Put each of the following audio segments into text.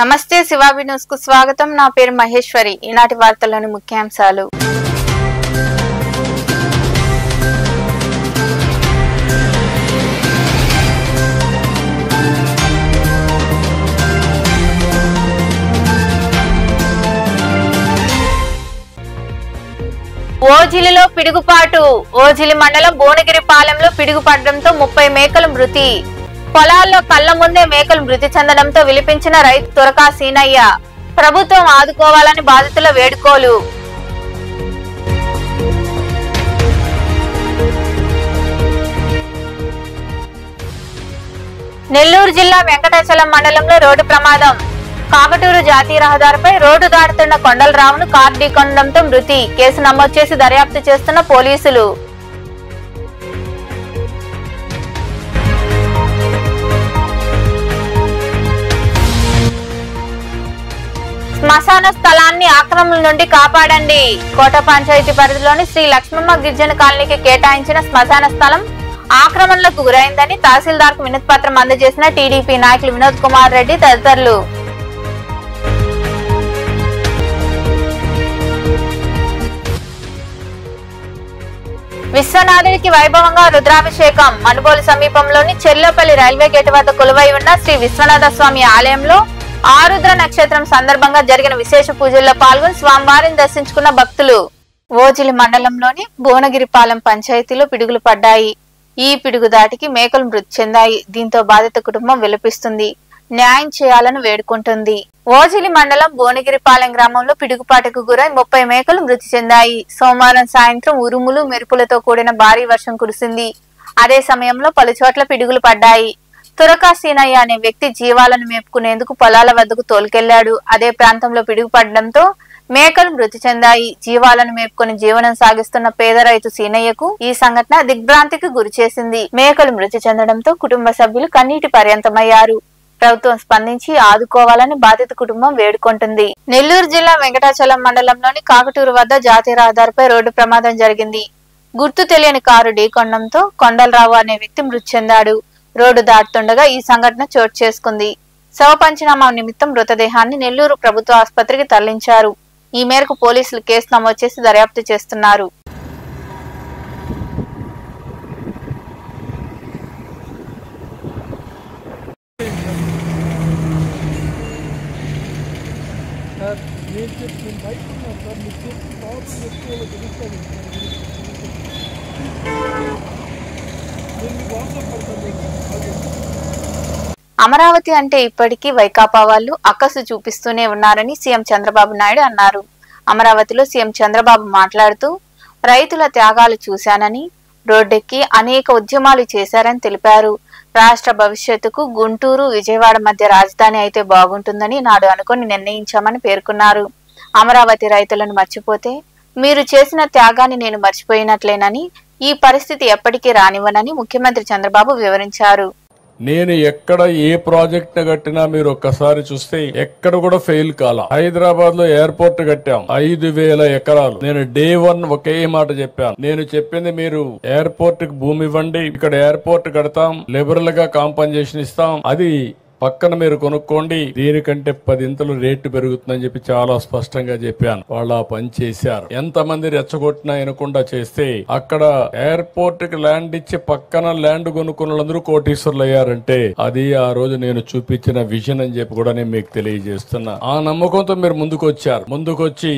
నమస్తే శివాబి న్యూస్ కు స్వాగతం. నా పేరు మహేశ్వరి. ఈనాటి వార్తల్లోని ముఖ్యాంశాలు. ఓజిలిలో పిడుగుపాటు. ఓజిలి మండలం భువనగిరిపాలెంలో పిడుగుపడడంతో 30 మేకలు మృతి. పొలాల్లో కళ్ల ముందే మేకలు మృతి చెందడంతో విలిపించిన రైతు తురకా సీనయ్య. ప్రభుత్వం ఆదుకోవాలని బాధితుల వేడుకోలు. నెల్లూరు జిల్లా వెంకటాచలం మండలంలో రోడ్డు ప్రమాదం. కాకటూరు జాతీయ రహదారిపై రోడ్డు దాటుతున్న కొండలరావును కారు ఢీకొనడంతో మృతి. కేసు నమోదు చేసి దర్యాప్తు చేస్తున్న పోలీసులు. శ్మశాన స్థలాన్ని ఆక్రమణ నుండి కాపాడండి. కోట పంచాయతీ పరిధిలోని శ్రీ లక్ష్మమ్మ గిరిజన కాలనీకి కేటాయించిన శ్మశాన స్థలం ఆక్రమణలకు గురైందని తహసీల్దార్ కు వినతి పత్రం అందజేసిన టీడీపీ నాయకులు వినోద్ కుమార్ రెడ్డి తదితరులు. విశ్వనాథుడికి వైభవంగా రుద్రాభిషేకం. మనుబోలు సమీపంలోని చెర్లోపల్లి రైల్వే గేట్ వద్ద కొలువై ఉన్న శ్రీ విశ్వనాథ స్వామి ఆలయంలో ఆరుద్ర నక్షత్రం సందర్భంగా జరిగిన విశేష పూజల్లో పాల్గొని స్వామివారిని దర్శించుకున్న భక్తులు. ఓజిలి మండలంలోని భువనగిరిపాలెం పంచాయతీలో పిడుగులు పడ్డాయి. ఈ పిడుగు దాటికి మేకలు మృతి చెందాయి. దీంతో బాధిత కుటుంబం విలపిస్తుంది. న్యాయం చేయాలని వేడుకుంటుంది. ఓజిలి మండలం భువనగిరిపాలెం గ్రామంలో పిడుగుపాటుకు గురై 30 మేకలు మృతి చెందాయి. సోమవారం సాయంత్రం ఉరుములు మెరుపులతో కూడిన భారీ వర్షం కురిసింది. అదే సమయంలో పలుచోట్ల పిడుగులు పడ్డాయి. తురకా సీనయ్య అనే వ్యక్తి జీవాలను మేపుకునేందుకు పొలాల వద్దకు తోలుకెళ్లాడు. అదే ప్రాంతంలో పిడుగు పడడంతో మేకలు మృతి చెందాయి. జీవాలను మేపుకుని జీవనం సాగిస్తున్న పేద రైతు సీనయ్యకు ఈ సంఘటన దిగ్భ్రాంతికి గురి చేసింది. మేకలు మృతి చెందడంతో కుటుంబ సభ్యులు కన్నీటి పర్యంతమయ్యారు. ప్రభుత్వం స్పందించి ఆదుకోవాలని బాధిత కుటుంబం వేడుకుంటుంది. నెల్లూరు జిల్లా వెంకటాచలం మండలంలోని కాకటూరు వద్ద జాతీయ రహదారిపై రోడ్డు ప్రమాదం జరిగింది. గుర్తు తెలియని కారు ఢీకొనడంతో కొండలరావు అనే వ్యక్తి మృతి చెందాడు. రోడ్డు దాటుతుండగా ఈ సంఘటన చోటు చేసుకుంది. శవ పంచనామా నిమిత్తం మృతదేహాన్ని నెల్లూరు ప్రభుత్వ ఆసుపత్రికి తరలించారు. ఈ మేరకు పోలీసులు కేసు నమోదు చేసి దర్యాప్తు చేస్తున్నారు. అమరావతి అంటే ఇప్పటికీ వైకాపా వాళ్లు అక్కసు చూపిస్తూనే ఉన్నారని సీఎం చంద్రబాబు నాయుడు అన్నారు. అమరావతిలో సీఎం చంద్రబాబు మాట్లాడుతూ రైతుల త్యాగాలు చూశానని, రోడ్డెక్కి అనేక ఉద్యమాలు చేశారని తెలిపారు. రాష్ట్ర భవిష్యత్తుకు గుంటూరు, విజయవాడ మధ్య రాజధాని అయితే బాగుంటుందని నాడు అనుకుని నిర్ణయించామని పేర్కొన్నారు. అమరావతి రైతులను మర్చిపోతే మీరు చేసిన త్యాగాన్ని నేను మర్చిపోయినట్లేనని, ఈ పరిస్థితి ఎప్పటికీ రానివ్వనని ముఖ్యమంత్రి చంద్రబాబు వివరించారు. నేను ఎక్కడ ఏ ప్రాజెక్ట్ కట్టినా మీరు ఒక్కసారి చూస్తే ఎక్కడ కూడా ఫెయిల్ కాల. హైదరాబాద్ లో ఎయిర్పోర్ట్ కట్టాం, 5,000 ఎకరాలు. నేను డే 1 ఒకే మాట చెప్పాను. నేను చెప్పింది మీరు ఎయిర్పోర్ట్ కి భూమి ఇవ్వండి, ఇక్కడ ఎయిర్పోర్ట్ కడతాం, లిబరల్ గా కాంపన్సేషన్ ఇస్తాం, అది పక్కన మీరు కొనుక్కోండి, దీనికంటే 10 ఇంతలు రేటు పెరుగుతుందని చెప్పి చాలా స్పష్టంగా చెప్పాను. వాళ్ళు ఆ పని చేశారు. ఎంతమంది రెచ్చగొట్టినా వినకుండా చేస్తే అక్కడ ఎయిర్పోర్ట్ కి ల్యాండ్ ఇచ్చి పక్కన ల్యాండ్ కొనుక్కున్న వాళ్ళందరూ కోటీశ్వర్లు అయ్యారంటే అది ఆ రోజు నేను చూపించిన విజన్ అని చెప్పి కూడా నేను మీకు తెలియజేస్తున్నా. ఆ నమ్మకంతో మీరు ముందుకొచ్చి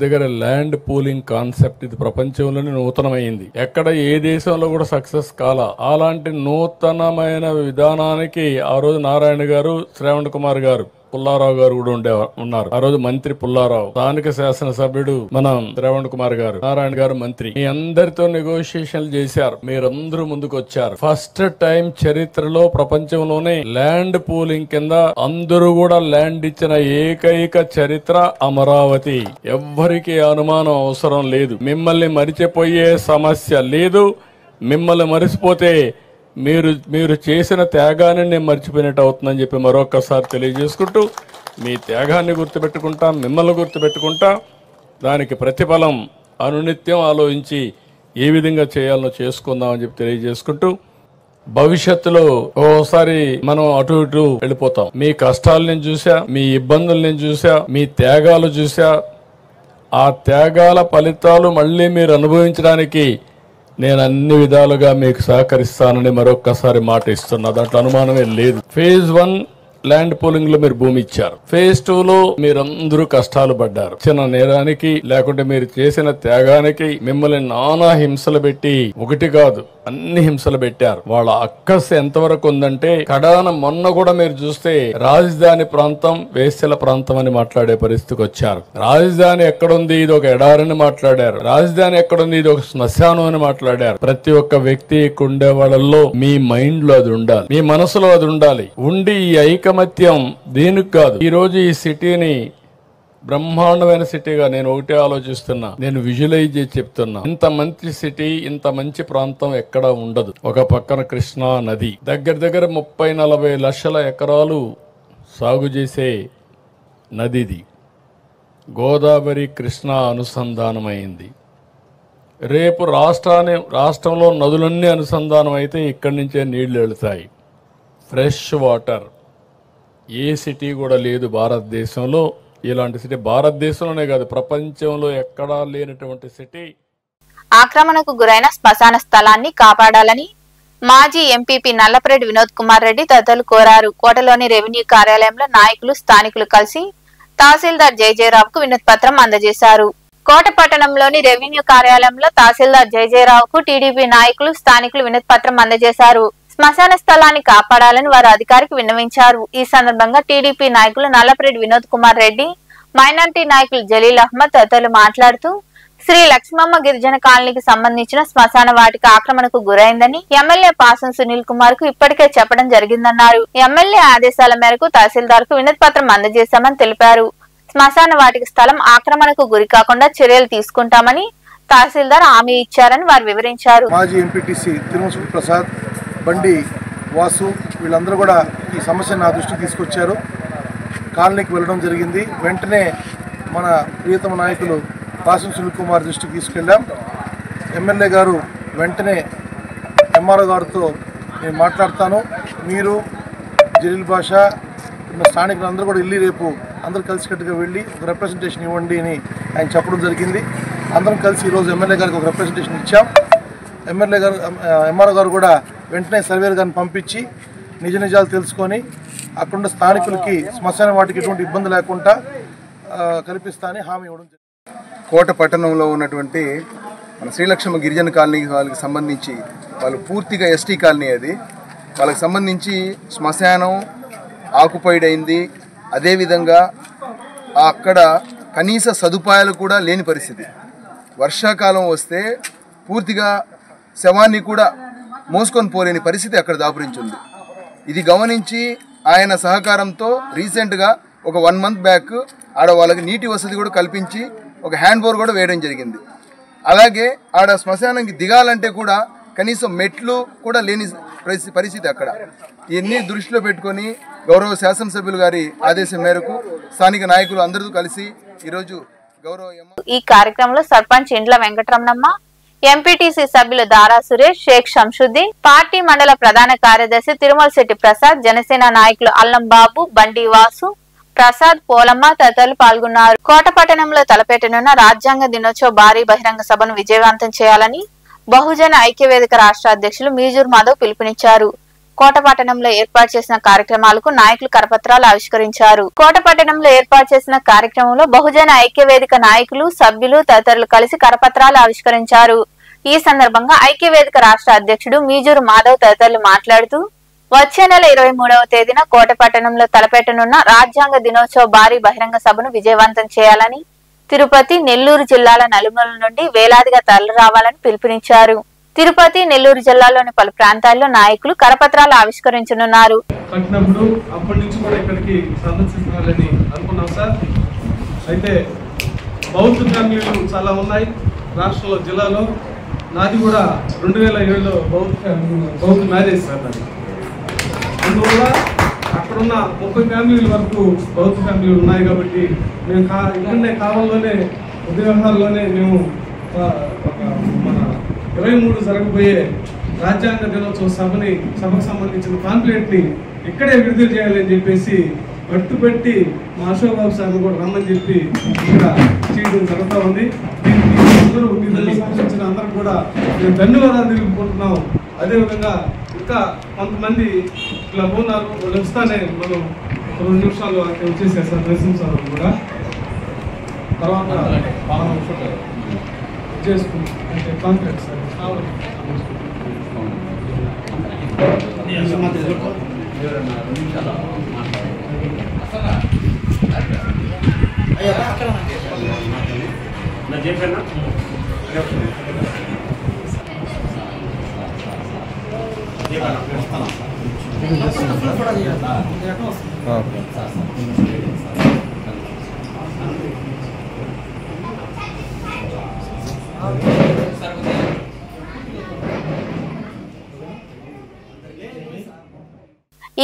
దగ్గర ల్యాండ్ పూలింగ్ కాన్సెప్ట్ ఇది ప్రపంచంలోనే నూతనమైంది. ఎక్కడ ఏ దేశంలో కూడా సక్సెస్ కాల. అలాంటి నూతనమైన విధానానికి ఆ రోజు నారాయణ గారు, శ్రావణ్ కుమార్ గారు, పుల్లారావు గారు కూడా ఉన్నారు. ఆ రోజు మంత్రి పుల్లారావు, స్థానిక శాసనసభ్యుడు మనం శ్రావణ్ కుమార్ గారు, నారాయణ గారు మంత్రి. మీ అందరితో నెగోషియేషన్లు చేశారు. మీరందరూ ముందుకు వచ్చారు. ఫస్ట్ టైం చరిత్రలో ప్రపంచంలోనే ల్యాండ్ పూలింగ్ కింద అందరూ కూడా ల్యాండ్ ఇచ్చిన ఏకైక చరిత్ర అమరావతి. ఎవ్వరికి అనుమానం అవసరం లేదు. మిమ్మల్ని మరిచిపోయే సమస్య లేదు. మిమ్మల్ని మరిచిపోతే మీరు చేసిన త్యాగాన్ని నేను మర్చిపోయినట్టు అవుతుందని చెప్పి మరొకసారి తెలియజేసుకుంటూ మీ త్యాగాన్ని గుర్తుపెట్టుకుంటా, మిమ్మల్ని గుర్తుపెట్టుకుంటా, దానికి ప్రతిఫలం అనునిత్యం ఆలోచించి ఏ విధంగా చేయాలనో చేసుకుందామని చెప్పి తెలియజేసుకుంటూ భవిష్యత్తులో ఓసారి మనం అటు ఇటు వెళ్ళిపోతాం. మీ కష్టాలు నేను చూసా, మీ ఇబ్బందులు నేను చూసా, మీ త్యాగాలు చూసా. ఆ త్యాగాల ఫలితాలు మళ్ళీ మీరు అనుభవించడానికి నేను అన్ని విధాలుగా మీకు సహకరిస్తానని మరొక్కసారి మాట ఇస్తున్నా. దాంట్లో అనుమానమే లేదు. ఫేజ్ 1 ల్యాండ్ పూలింగ్ లో మీరు భూమి ఇచ్చారు. ఫేజ్ 2 లో మీరందరూ కష్టాలు పడ్డారు. చిన్న నేరానికి లేకుంటే మీరు చేసిన త్యాగానికి మిమ్మల్ని నానా హింసలు పెట్టి, ఒకటి కాదు అన్ని హింసలు పెట్టారు. వాళ్ళ అక్కస్ ఎంతవరకు ఉందంటే కడాన మొన్న కూడా మీరు చూస్తే రాజధాని ప్రాంతం వేశ్యల ప్రాంతం అని మాట్లాడే పరిస్థితికి వచ్చారు. రాజధాని ఎక్కడుంది, ఇది ఒక ఎడారని మాట్లాడారు. రాజధాని ఎక్కడుంది, ఇది ఒక శ్మశానం అని మాట్లాడారు. ప్రతి ఒక్క వ్యక్తి ఉండే వాళ్ళల్లో మీ మైండ్ లో అది ఉండాలి, మీ మనసులో అది ఉండాలి. ఉండి ఈ ఐకమత్యం దీనికి కాదు. ఈ రోజు ఈ సిటీని బ్రహ్మాండమైన సిటీగా నేను ఒకటే ఆలోచిస్తున్నా, నేను విజువలైజ్ చేసి చెప్తున్నా. ఇంత మంచి సిటీ, ఇంత మంచి ప్రాంతం ఎక్కడా ఉండదు. ఒక పక్కన కృష్ణా నది, దగ్గర 30-40 లక్షల ఎకరాలు సాగు చేసే నదిది. గోదావరి కృష్ణా అనుసంధానమైంది. రేపు రాష్ట్రంలో నదులన్నీ అనుసంధానం అయితే ఇక్కడి నుంచే నీళ్లు వెళతాయి. ఫ్రెష్ వాటర్ ఏ సిటీ కూడా లేదు భారతదేశంలో. ఇలాంటి సిటీ భారతదేశంలోనే కాదు, ప్రపంచంలో ఎక్కడా లేనటువంటి సిటీ. ఆక్రమణకు గురైన శ్మశాన స్థలాన్ని కాపాడాలని మాజీ ఎంపీపీ నల్లపరెడ్డి వినోద్ కుమార్ రెడ్డి తదితరులు కోరారు. కోటలోని రెవెన్యూ కార్యాలయంలో నాయకులు, స్థానికులు కలిసి తహసీల్దార్ జయజయరావుకు వినతి పత్రం అందజేశారు. కోట పట్టణంలోని రెవెన్యూ కార్యాలయంలో తహసీల్దార్ జయజయరావుకు టీడీపీ నాయకులు, స్థానికులు వినతి పత్రం అందజేశారు. శ్మశాన స్థలాన్ని కాపాడాలని వారు అధికారికి విన్నవించారు. ఈ సందర్భంగా టీడీపీ నాయకులు నల్లపరెడ్డి వినోద్ కుమార్ రెడ్డి, మైనార్టీ నాయకులు జలీల్ అహ్మద్ తదితరులు మాట్లాడుతూ శ్రీ లక్ష్మమ్మ గిరిజన కాలనీకి సంబంధించిన శ్మశాన వాటిక ఆక్రమణకు గురైందని ఎమ్మెల్యే పాసం సునీల్ కుమార్ కు ఇప్పటికే చెప్పడం జరిగిందన్నారు. ఎమ్మెల్యే ఆదేశాల మేరకు తహసీల్దార్ కు వినతి పత్రం అందజేశామని తెలిపారు. శ్మశాన వాటిక స్థలం ఆక్రమణకు గురి కాకుండా చర్యలు తీసుకుంటామని తహసీల్దార్ హామీ ఇచ్చారని వారు వివరించారు. మాజీ ఎంపీటీసీ తిరుమల ప్రసాద్, బండి వాసు వీళ్ళందరూ కూడా ఈ సమస్యను నా దృష్టికి తీసుకొచ్చారు. కాలనీకి వెళ్ళడం జరిగింది. వెంటనే మన ప్రియతమ నాయకులు పాసం సునీల్ కుమార్ దృష్టికి తీసుకెళ్ళాం. ఎమ్మెల్యే గారు వెంటనే ఎంఆర్ఓ గారితో నేను మాట్లాడతాను, మీరు జలీల్ బాషా ఉన్న స్థానికులందరూ కూడా వెళ్ళి రేపు అందరూ కలిసికట్టుగా వెళ్ళి ఒక రిప్రజెంటేషన్ ఇవ్వండి అని ఆయన చెప్పడం జరిగింది. అందరం కలిసి ఈరోజు ఎమ్మెల్యే గారికి ఒక రిప్రజెంటేషన్ ఇచ్చాం. ఎమ్మెల్యే గారు, ఎంఆర్ఓ గారు కూడా వెంటనే సర్వేర్ గారిని పంపించి నిజ నిజాలు తెలుసుకొని అక్కడున్న స్థానికులకి శ్మశాన వాటికి ఎటువంటి ఇబ్బంది లేకుండా కల్పిస్తానని హామీ ఇవ్వడం జరిగింది. కోట పట్టణంలో ఉన్నటువంటి మన శ్రీలక్ష్మ గిరిజన కాలనీ వాళ్ళకి సంబంధించి, వాళ్ళు పూర్తిగా ఎస్టీ కాలనీ, అది వాళ్ళకి సంబంధించి శ్మశానం ఆక్యుపైడ్ అయింది. అదేవిధంగా అక్కడ కనీస సదుపాయాలు కూడా లేని పరిస్థితి. వర్షాకాలం వస్తే పూర్తిగా శవాన్ని కూడా మోసుకొని పోలేని పరిస్థితి అక్కడ దాపురించింది. ఇది గమనించి ఆయన సహకారంతో రీసెంట్గా ఒక 1 మంత్ బ్యాక్ ఆడ వాళ్ళకి నీటి వసతి కూడా కల్పించి ఒక హ్యాండ్ బోర్ కూడా వేయడం జరిగింది. అలాగే ఆడ శ్మశానానికి దిగాలంటే కూడా కనీసం మెట్లు కూడా లేని పరిస్థితి అక్కడ. ఇవన్నీ దృష్టిలో పెట్టుకొని గౌరవ శాసనసభ్యులు గారి ఆదేశం మేరకు స్థానిక నాయకులు అందరూ కలిసి ఈరోజు ఈ కార్యక్రమంలో సర్పంచ్ ఇండ్ల వెంకటరమణమ్మ, ఎంపీటీసీ సభ్యులు దారా సురేష్, షేక్ షంషుద్దీన్, పార్టీ మండల ప్రధాన కార్యదర్శి తిరుమల శెట్టి ప్రసాద్, జనసేన నాయకులు అల్లం బాబు, బండి వాసు, ప్రసాద్, పోలమ్మ తదితరులు పాల్గొన్నారు. కోట పట్టణంలో తలపెట్టనున్న రాజ్యాంగ దినోత్సవ భారీ బహిరంగ సభను విజయవంతం చేయాలని బహుజన ఐక్యవేదిక రాష్ట్ర అధ్యక్షులు మీజూర్ మాధవ్ పిలుపునిచ్చారు. కోట పట్టణంలో ఏర్పాటు చేసిన కార్యక్రమాలకు నాయకులు కరపత్రాలు ఆవిష్కరించారు. కోట పట్టణంలో ఏర్పాటు చేసిన కార్యక్రమంలో బహుజన ఐక్యవేదిక నాయకులు, సభ్యులు తదితరులు కలిసి కరపత్రాలు ఆవిష్కరించారు. ఈ సందర్భంగా ఐక్యవేదిక రాష్ట్ర అధ్యక్షుడు మీజూర్ మాధవ్ తదితరులు మాట్లాడుతూ వచ్చే నెల 23వ తేదీన కోట పట్టణంలో తలపెట్టనున్న రాజ్యాంగ దినోత్సవ భారీ బహిరంగ సభను విజయవంతం చేయాలని, తిరుపతి, నెల్లూరు జిల్లాల నలుమూలల నుండి వేలాదిగా తరలి రావాలని పిలుపునిచ్చారు. తిరుపతి, నెల్లూరు జిల్లాలోని పలు ప్రాంతాల్లో నాయకులు కరపత్రాలు ఆవిష్కరించనున్నారు. అప్పటి నుంచి కూడా ఇక్కడికి సందర్శించాలని అనుకున్నాం సార్. అయితే బౌద్ధ ఫ్యామిలీలు చాలా ఉన్నాయి రాష్ట్రంలో, జిల్లాలో. నాది కూడా 2007లో బౌద్ధ మ్యారేజ్ సార్. నాది అందువల్ల అక్కడున్న 30 ఫ్యామిలీల వరకు బౌద్ధ ఫ్యామిలీలు ఉన్నాయి కాబట్టి మేము ఇక్కడనే కాలంలోనే ఉద్యోగాల్లోనే మేము మన 23 జరగబోయే రాజ్యాంగ దినోత్సవ సభకు సంబంధించిన పాంప్లెట్ని ఇక్కడే విడుదల చేయాలని చెప్పేసి పట్టుబట్టి మా అశోక్ బాబు సార్ని కూడా రమ్మని చెప్పి ఇక్కడ చేయడం జరుగుతూ ఉంది. అందరూ సూచించిన అందరికి కూడా మేము ధన్యవాదాలు తెలుపుకుంటున్నాం. అదేవిధంగా ఇంకా కొంతమంది ఇట్లా ఉన్నారు, వాళ్ళు వస్తానే మనం 2 నిమిషాలు అక్కడ వచ్చేసేస్తారు నరసింహ కూడా. తర్వాత చేసుకుంటాం అంటే కాంట్రాక్ట్ సార్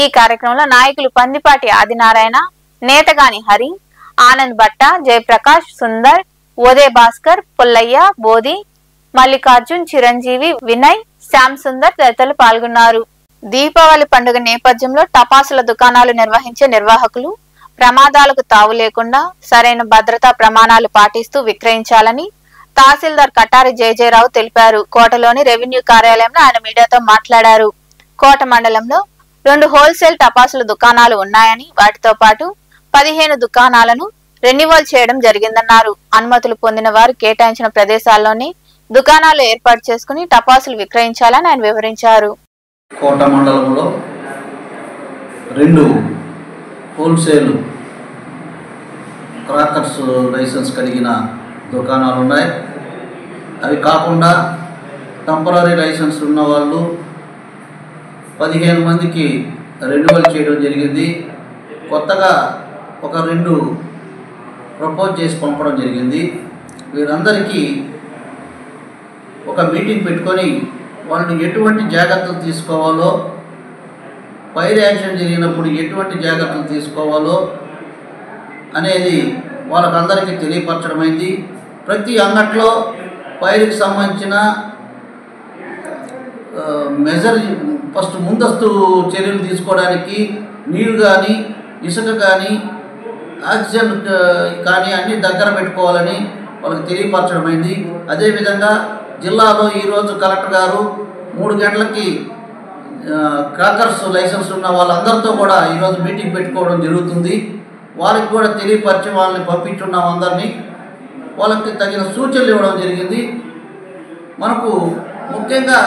ఈ కార్యక్రమంలో నాయకులు పందిపాటి ఆదినారాయణ, నేతగాని హరి, ఆనంద్ భట్ట, జయప్రకాష్, సుందర్, ఓదే భాస్కర్, పుల్లయ్య, బోధి, మల్లికార్జున్, చిరంజీవి, వినయ్, శ్యామ్ సుందర్ తదితరులు పాల్గొన్నారు. దీపావళి పండుగ నేపథ్యంలో టపాసుల దుకాణాలు నిర్వహించే నిర్వాహకులు ప్రమాదాలకు తావు లేకుండా సరైన భద్రతా ప్రమాణాలు పాటిస్తూ విక్రయించాలని తహసీల్దార్ కటారి జయజయరావు తెలిపారు. కోటలోని రెవెన్యూ కార్యాలయంలో ఆయన మీడియాతో మాట్లాడారు. కోట మండలంలో 2 హోల్సేల్ టపాసుల దుకాణాలు ఉన్నాయని, వాటితో పాటు 15 దుకాణాలను రెన్యువల్ చేయడం జరిగిందన్నారు. అనుమతులు పొందిన వారు కేటాయించిన ప్రదేశాల్లోనే దుకాణాలు ఏర్పాటు చేసుకుని టపాసులు విక్రయించాలని ఆయన వివరించారు. కోట మండలంలో 2 హోల్సేల్ క్రాకర్స్ లైసెన్స్ కలిగిన దుకాణాలు ఉన్నాయి. అవి కాకుండా టెంపరరీ లైసెన్స్ ఉన్న వాళ్ళు 15 మందికి రెన్యువల్ చేయడం జరిగింది. కొత్తగా ఒక 2 ప్రపోజ్ చేసి పంపడం జరిగింది. వీరందరికీ ఒక మీటింగ్ పెట్టుకొని వాళ్ళు ఎటువంటి జాగ్రత్తలు తీసుకోవాలో, ఫైర్ యాక్షన్ జరిగినప్పుడు ఎటువంటి జాగ్రత్తలు తీసుకోవాలో అనేది వాళ్ళకందరికీ తెలియపరచడమైంది. ప్రతి అంగట్లో ఫైర్కి సంబంధించిన ఫస్ట్ ముందస్తు చర్యలు తీసుకోవడానికి నీరు కానీ, ఇసుక కానీ, ఆక్సిజన్ కానీ అన్నీ దగ్గర పెట్టుకోవాలని వాళ్ళకి తెలియపరచడమైంది. అదేవిధంగా జిల్లాలో ఈరోజు కలెక్టర్ గారు 3 గంటలకి క్రాకర్స్ లైసెన్స్ ఉన్న వాళ్ళందరితో కూడా ఈరోజు మీటింగ్ పెట్టుకోవడం జరుగుతుంది. వాళ్ళకి కూడా తెలియపరిచి వాళ్ళని పంపించున్నాం. అందరినీ వాళ్ళకి తగిన సూచనలు ఇవ్వడం జరిగింది. మనకు ముఖ్యంగా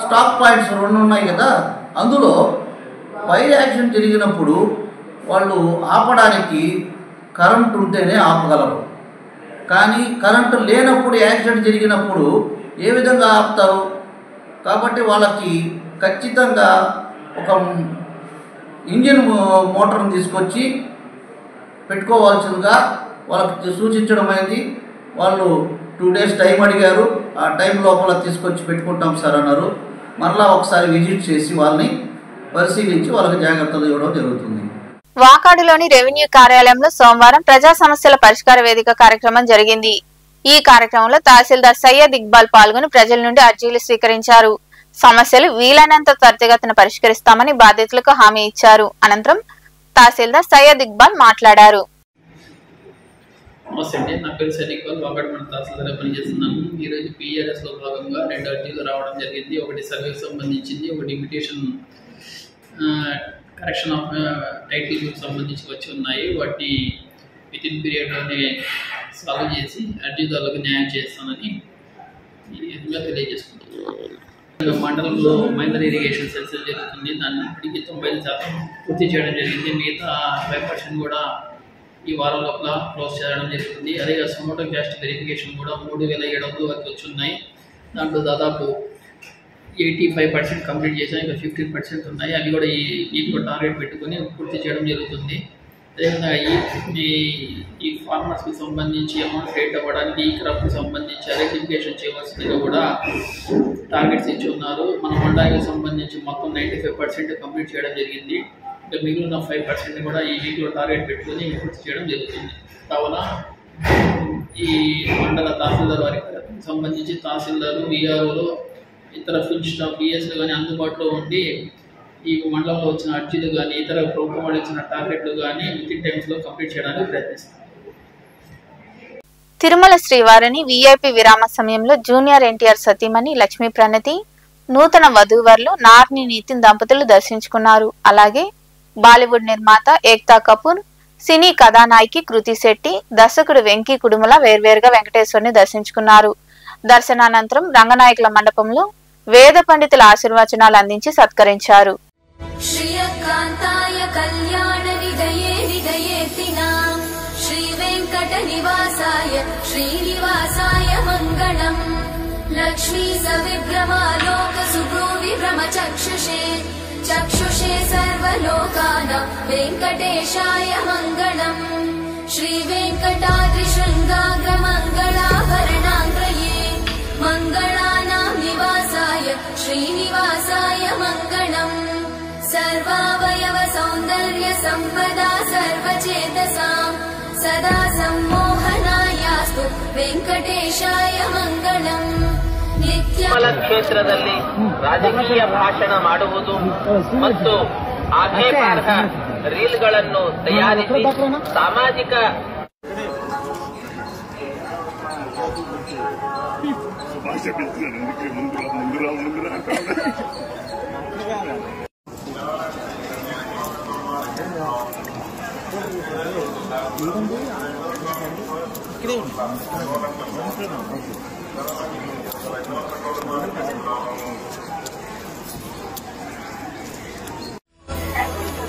స్టాక్ పాయింట్స్ 2 ఉన్నాయి కదా, అందులో ఫైర్ యాక్షన్ జరిగినప్పుడు వాళ్ళు ఆపడానికి కరెంటు ఉంటేనే ఆపగలరు. కానీ కరెంటు లేనప్పుడు యాక్సిడెంట్ జరిగినప్పుడు ఏ విధంగా ఆపుతారు? కాబట్టి వాళ్ళకి ఖచ్చితంగా ఒక ఇంజిన్ మోటార్ని తీసుకొచ్చి పెట్టుకోవాల్సిందిగా వాళ్ళకి సూచించడం అయింది. వాళ్ళు 2 డేస్ టైం అడిగారు. ఆ టైం లోపల తీసుకొచ్చి పెట్టుకుంటాం సార్ అన్నారు. మరలా ఒకసారి విజిట్ చేసి వాళ్ళని పరిశీలించి వాళ్ళకి జాగ్రత్తలు ఇవ్వడం జరుగుతుంది. వాకాడులోని రెవెన్యూ కార్యాలయంలో సోమవారం ప్రజా సమస్యల పరిష్కార వేదిక కార్యక్రమం జరిగింది. ఈ కార్యక్రమంలో తహసీల్దార్ సయ్యద్ ఇక్బాల్ పాల్గొని ప్రజల నుండి అర్జీలు స్వీకరించారు. సమస్యలు వీలైనంత త్వరితగతిన పరిష్కరిస్తామని బాధితులకు హామీ ఇచ్చారు. అనంతరం తహసీల్దార్ సయ్యద్ ఇక్బాల్ మాట్లాడారు. నమస్తే అండి, నా పేరు సయ్యద్ ఇక్బాల్, వాకాడు మండల తహసీల్దార్గా పనిచేస్తున్నాను. ఈరోజు PRSలో భాగంగా 2 అర్జీలు రావడం జరిగింది. ఒకటి సర్వేకి సంబంధించింది, ఒకటి ఇన్విటేషన్ కరెక్షన్ ఆఫ్ టైటిల్కి సంబంధించి వచ్చి ఉన్నాయి. వాటిని వితిన్ పీరియడ్లోనే సాల్వ్ చేసి అర్జీదారులకు న్యాయం చేస్తానని తెలియజేసుకుంటున్నాను. మండలంలో మైనర్ ఇరిగేషన్ సెల్స్ జరుగుతుంది. దాన్ని ఇప్పటికీ 90% పూర్తి చేయడం జరిగింది. మిగతా 5% కూడా ఈ వారం లోపల క్లోజ్ చేయడం జరుగుతుంది. అదే సొమోటో క్యాస్ట్ వెరిఫికేషన్ కూడా 3700 వరకు వచ్చి ఉన్నాయి. దాంట్లో దాదాపు 85% కంప్లీట్ చేసాం. ఇంకా 15% ఉన్నాయి. అవి కూడా ఈ వీక్లో టార్గెట్ పెట్టుకొని పూర్తి చేయడం జరుగుతుంది. అదేవిధంగా ఈ ఫార్మర్స్కి సంబంధించి అమౌంట్ రేట్ అవ్వడానికి, ఈ క్రాప్కి సంబంధించి ఐడెంటిఫికేషన్ చేయవలసిందిగా కూడా టార్గెట్స్ ఇచ్చి ఉన్నారు. మన మండలానికి సంబంధించి మొత్తం 95% కంప్లీట్ చేయడం జరిగింది. ఇంకా మిగిలిన 5% కూడా ఈ వీక్లో టార్గెట్ పెట్టుకొని పూర్తి చేయడం జరుగుతుంది. కావున ఈ మండల తహసీల్దార్ వారికి సంబంధించి తహసీల్దారు, VROలు ఇతర ఫుడ్ స్టాక్ బిఎస్లు కానీ అందుబాటులో ఉండి ఈ మండలంలో వచ్చిన అర్జీలు కానీ ఇతర ప్రభుత్వం వాళ్ళు ఇచ్చిన టార్గెట్లు కానీ వితిన్ టైమ్స్లో కంప్లీట్ చేయడానికి ప్రయత్నిస్తాం. తిరుమల శ్రీవారిని వీఐపీ విరామ సమయంలో జూనియర్ ఎన్టీఆర్ సతీమణి లక్ష్మీ ప్రణతి, నూతన వధూవరులు నార్ని నితిన్ దంపతులు దర్శించుకున్నారు. అలాగే బాలీవుడ్ నిర్మాత ఏక్తా కపూర్, సినీ కథానాయకి కృతి శెట్టి, దర్శకుడు వెంకీ కుడుముల వేర్వేరుగా వెంకటేశ్వరుని దర్శించుకున్నారు. దర్శనానంతరం రంగనాయకుల మండపంలో వేద పండితుల ఆశీర్వచనాలు అందించి సత్కరించారు. श्रीनिवासाय मंगलम् लक्ष्मी सविभ्रमालोक सुभ्रूविभ्रम चक्षुषे सर्वलोकानां वेङ्कटेशाय मंगलम् श्रीवेङ्कटाद्रिशृङ्गाग्रमङ्गलाभरणाङ्ग्रये मङ्गलानां निवासाय श्रीनिवासाय मंगलम् सर्वावयव सौन्दर्य संपदा सर्वचेतसां सदा सम्मोहनायास्तु वेङ्कटेशाय मंगलम्. ತಿರುಮಲ ಕ್ಷೇತ್ರದಲ್ಲಿ ರಾಜಕೀಯ ಭಾಷಣ ಮಾಡುವುದು ಮತ್ತು ಆಕ್ಷೇಪಾರ್ಹ ರೀಲ್ಗಳನ್ನು ತಯಾರಿಸಿ ಸಾಮಾಜಿಕ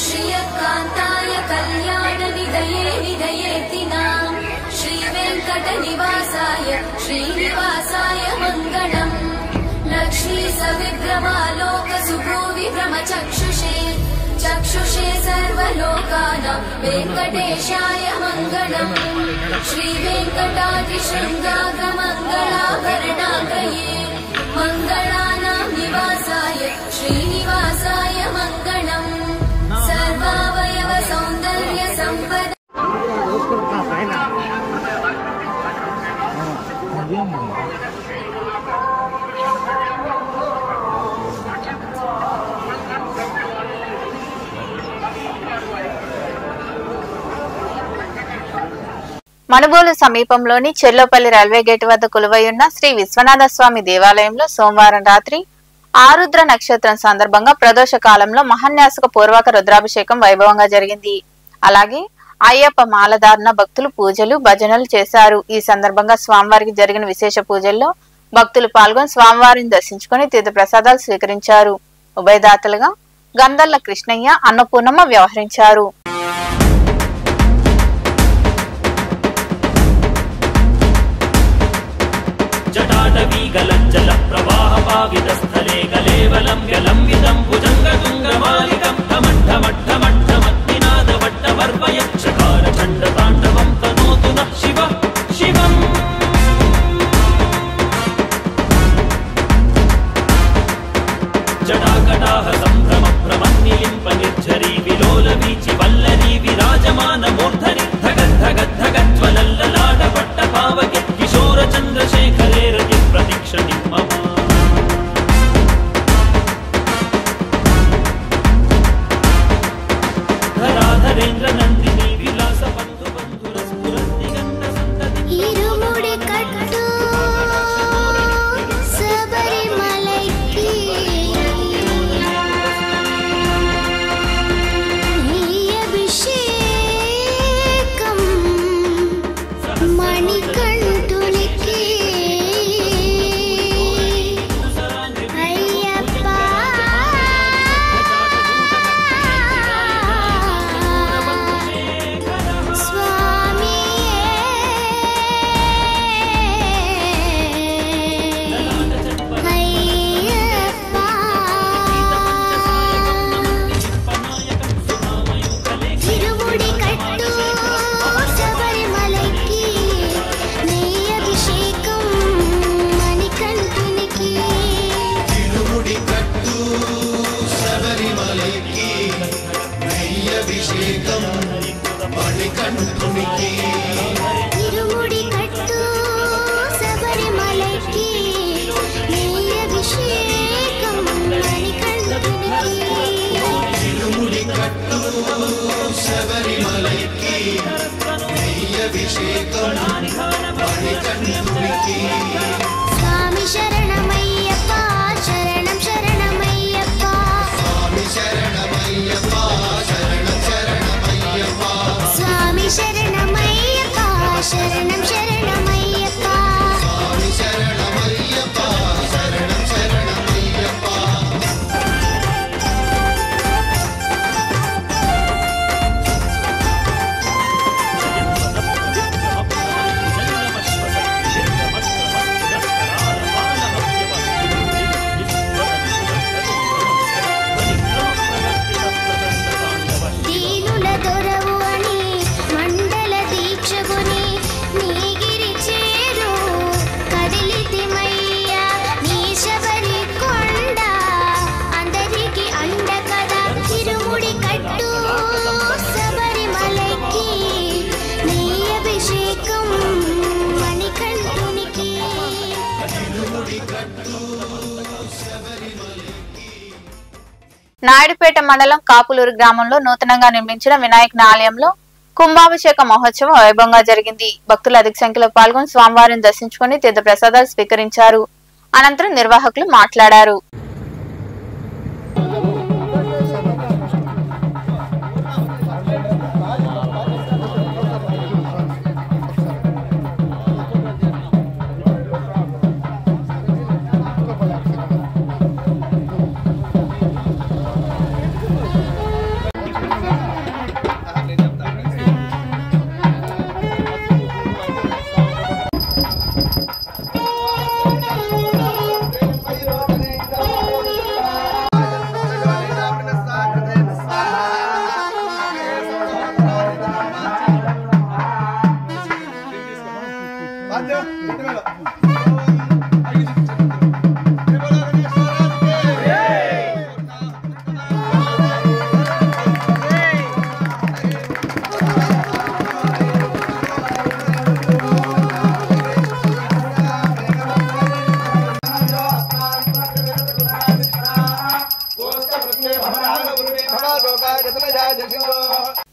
श्रियकान्ताय कल्याण निधयेतिनां श्रीवेङ्कटनिवासाय श्रीनिवासाय मंगलम् लक्ष्मी सविभ्रमालोक सुभ्रूविभ्रम चक्षुषे सर्वलोकानां वेङ्कटेशाय मंगलम् श्रीवेङ्कटाद्रिशृङ्गाग्रमङ्गलाभरणाङ्गये मङ्गलानां निवासाय श्रीनिवासाय मंगलम् सर्वावयव सौन्दर्य संपदा మనుబోలు సమీపంలోని చెర్లోపల్లి రైల్వే గేట్ వద్ద కొలువై ఉన్న శ్రీ విశ్వనాథ స్వామి దేవాలయంలో సోమవారం రాత్రి ఆరుద్ర నక్షత్రం సందర్భంగా ప్రదోష కాలంలో మహాన్యాసక పూర్వక రుద్రాభిషేకం వైభవంగా జరిగింది. అలాగే అయ్యప్ప మాలధారణ భక్తులు పూజలు భజనలు చేశారు. ఈ సందర్భంగా స్వామివారికి జరిగిన విశేష పూజల్లో భక్తులు పాల్గొని స్వామివారిని దర్శించుకుని తీర్థ ప్రసాదాలు స్వీకరించారు. ఉభయదాతలుగా గంధర్ల కృష్ణయ్య, అన్నపూర్ణమ్మ వ్యవహరించారు. जटाटवीगलज्जल प्रवाह पावितस्थले कलेवलं व्यलम्बितं भुजङ्गतुङ्गमालिकं ढमड्ढमड्ढमड्ढमत्निनादवट्टवर्वयक्षकार चण्डताण्डवं तनोतु नः शिव शिवम् जटाकटाह सम्भ्रम प्रमन्निलिम्प निर्झरी विलोलवीचि वल्लरी विराजमानमूर्धनि धगद्धगद्धगज्ज्वलल्ललाटपट्टपावके किशोरचन्द्रशेखरे रति प्रतीक्षणिं मम धराधरेन्द्र नन्दिनी विलास बन्धु बन्धुरस्फुरन्दिगन्ध सन्तति इरुमुडि कट्टु सबरिमलैक्की अभिषेकं मणिकण्ठुनिकी अय्यप्पा తిరుముడి కట్టు శబరిమలైకి నెయ్యి అభిషేకం మణికంఠునికి తిరుముడి కట్టు శబరిమలైకి నెయ్యి అభిషేకం మణికంఠునికి తిరుముడి కట్టు శబరిమలైకి నెయ్యి అభిషేకం అభిషేకం మణికంఠునికి స్వామి శరణమయ్యప్ప శరణం శరణమయ్యప్ప స్వామి శరణమయ్యప్ప శరణం శరణమయ్యప్ప స్వామి శరణమయ్యప్ప శరణం శరణమయ్యప్ప స్వామి శరణమయ్యప్ప శరణం శరణమయ్యప్ప దీనుల దొరవు అని మండల దీక్షగుని నీగిరి చేరు కదిలితిమయ్యా నీ శబరి కొండ అందరికి అండ కదా తిరుముడి కట్టు శబరిమలకి నీ అభిషేకం మణికంఠునికి తిరుముడి కట్టు నాయుడుపేట మండలం కాపులూరు గ్రామంలో నూతనంగా నిర్మించిన వినాయకుని ఆలయంలో కుంభాభిషేక మహోత్సవం వైభవంగా జరిగింది. భక్తులు అధిక సంఖ్యలో పాల్గొని స్వామివారిని దర్శించుకుని తీర్థ ప్రసాదాలు స్వీకరించారు. అనంతరం నిర్వాహకులు మాట్లాడారు.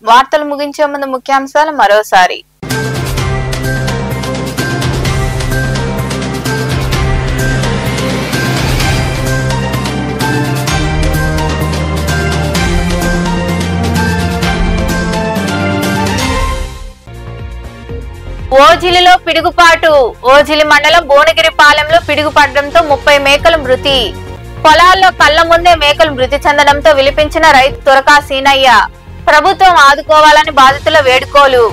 వార్తలు ముగించే ముందు ముఖ్యాంశాలు మరోసారి. ఓజిలిలో పిడుగుపాటు. ఓజిలి మండలం భువనగిరిపాలెంలో పిడుగుపడడంతో 30 మేకలు మృతి. పొలాల్లో కళ్ల ముందే మేకలు మృతి చెందడంతో విలిపించిన రైతు తురకా సీనయ్య. ప్రభుత్వం ఆదుకోవాలని బాధితుల వేడుకోలు.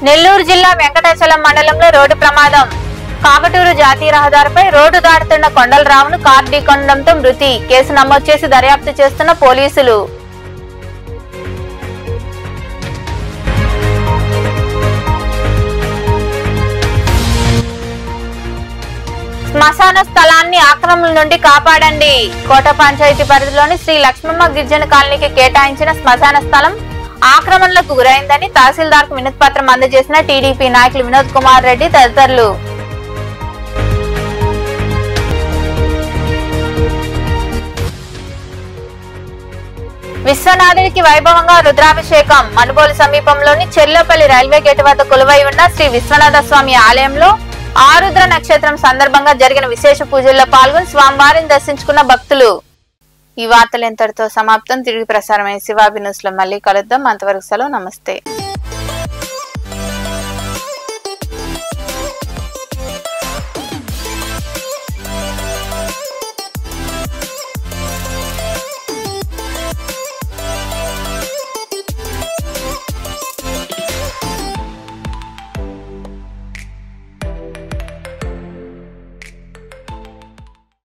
నెల్లూరు జిల్లా వెంకటాచలం మండలంలో రోడ్డు ప్రమాదం. కాకటూరు జాతీయ రహదారిపై రోడ్డు దాటుతున్న కొండలరావును కారు ఢీకొనడంతో మృతి. కేసు నమోదు చేసి దర్యాప్తు చేస్తున్న పోలీసులు. శ్మశాన స్థలాన్ని ఆక్రమణ నుండి కాపాడండి. కోట పంచాయతీ పరిధిలోని శ్రీ లక్ష్మమ్మ గిరిజన కాలనీకి కేటాయించిన శ్మశాన స్థలం ఆక్రమణలకు గురైందని తహసీల్దార్ కు వినతి పత్రం అందజేసిన టీడీపీ నాయకులు వినోద్ కుమార్ రెడ్డి తదితరులు. విశ్వనాథుడికి వైభవంగా రుద్రాభిషేకం. మనుబోలు సమీపంలోని చెర్లోపల్లి రైల్వే గేట్ వద్ద కొలువై ఉన్న శ్రీ విశ్వనాథ స్వామి ఆలయంలో ఆరుద్ర నక్షత్రం సందర్భంగా జరిగిన విశేష పూజల్లో పాల్గొని స్వామివారిని దర్శించుకున్న భక్తులు. ఈ వార్తలు ఇంతటితో సమాప్తం. తిరిగి ప్రసారమైన శివాభి న్యూస్ లో మళ్ళీ కలుద్దాం. అంతవరకు సెలవు. నమస్తే.